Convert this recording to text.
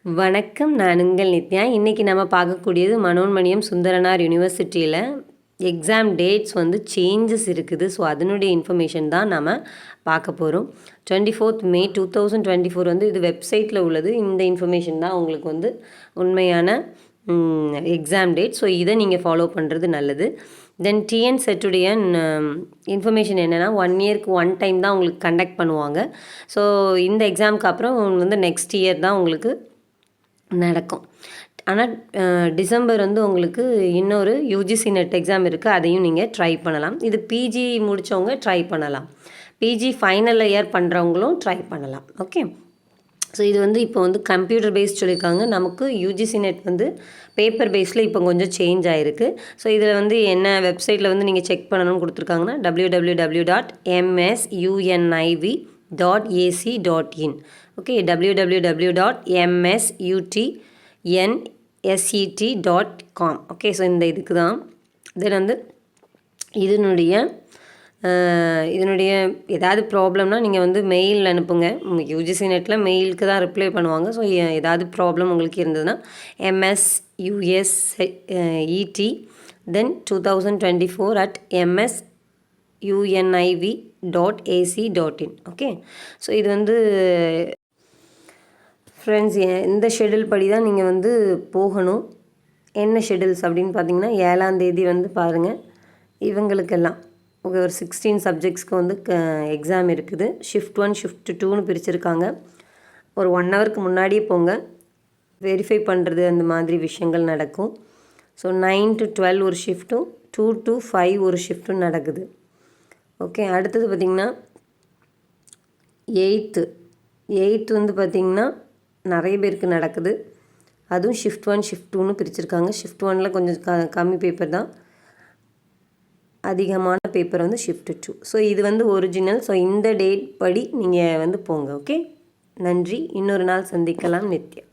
வணக்கம். நான் உங்கள் நித்யா. இன்றைக்கி நம்ம பார்க்கக்கூடியது மனோன்மணியம் சுந்தரனார் யூனிவர்சிட்டியில் எக்ஸாம் டேட்ஸ் வந்து சேஞ்சஸ் இருக்குது. ஸோ அதனுடைய இன்ஃபர்மேஷன் தான் நம்ம பார்க்க போகிறோம். 24th May 2024 வந்து இது வெப்சைட்டில் உள்ளது. இந்த இன்ஃபர்மேஷன் தான் உங்களுக்கு வந்து உண்மையான எக்ஸாம் டேட். ஸோ இதை நீங்கள் ஃபாலோ பண்ணுறது நல்லது. தென் டிஎன் செட்டுடைய இன்ஃபர்மேஷன் என்னென்னா 1 இயருக்கு 1 டைம் தான் உங்களுக்கு கண்டக்ட் பண்ணுவாங்க. ஸோ இந்த எக்ஸாமுக்கு அப்புறம் வந்து நெக்ஸ்ட் இயர் தான் உங்களுக்கு நடக்கும். ஆனால் டிசம்பர் வந்து உங்களுக்கு இன்னொரு யூஜிசி நெட் எக்ஸாம் இருக்குது. அதையும் நீங்கள் ட்ரை பண்ணலாம். இது பிஜி முடித்தவங்க ட்ரை பண்ணலாம். பிஜி ஃபைனல் இயர் பண்ணுறவங்களும் ட்ரை பண்ணலாம். ஓகே. ஸோ இது வந்து இப்போ வந்து கம்ப்யூட்டர் பேஸ்ட் சொல்லியிருக்காங்க. நமக்கு யூஜிசி நெட் வந்து பேப்பர் பேஸில் இப்போ கொஞ்சம் சேஞ்ச் ஆகிருக்கு. ஸோ இதில் வந்து என்ன வெப்சைட்டில் வந்து நீங்கள் செக் பண்ணணும்னு கொடுத்துருக்காங்கன்னா www.msuniv.ac.in. Okay, www.msutnset.com. Okay, so இந்த இதுக்கு தான். தென் வந்து இதனுடைய ஏதாவது ப்ராப்ளம்னா நீங்கள் வந்து மெயில் அனுப்புங்க. யூஜிசி நெட்டில் மெயிலுக்கு தான் ரிப்ளை பண்ணுவாங்க. ஸோ ஏதாவது ப்ராப்ளம் உங்களுக்கு இருந்ததுன்னா MSUSET தென் 2024@msuniv.ac.in. ஓகே, ஸோ இது வந்து ஃப்ரெண்ட்ஸ் இந்த ஷெடியூல் படி தான் நீங்கள் வந்து போகணும். என்ன ஷெடியூல்ஸ் அப்படின்னு பார்த்தீங்கன்னா 7ஆம் தேதி வந்து பாருங்கள், இவங்களுக்கெல்லாம் ஒரு 16 சப்ஜெக்ட்ஸ்க்கு வந்து எக்ஸாம் இருக்குது. ஷிஃப்ட் 1 ஷிஃப்ட் 2ன்னு பிரிச்சுருக்காங்க. ஒரு 1 ஹவருக்கு முன்னாடியே போங்க. வெரிஃபை பண்ணுறது அந்த மாதிரி விஷயங்கள் நடக்கும். ஸோ 9 to 12 ஒரு ஷிஃப்ட்டும் 2 to 5 ஒரு ஷிஃப்ட்டும் நடக்குது. ஓகே, அடுத்தது பார்த்திங்கன்னா 8th வந்து பார்த்திங்கன்னா நிறைய பேருக்கு நடக்குது. அதுவும் ஷிஃப்ட் 1 ஷிஃப்ட் 2ன்னு பிரிச்சுருக்காங்க. ஷிஃப்ட் 1ல் கொஞ்சம் கம்மி பேப்பர் தான், அதிகமான பேப்பர் வந்து ஷிஃப்ட் 2. ஸோ இது வந்து ஒரிஜினல். ஸோ இந்த டேட் படி நீங்கள் வந்து போங்க. ஓகே, நன்றி. இன்னொரு நாள் சந்திக்கலாம். நித்யா.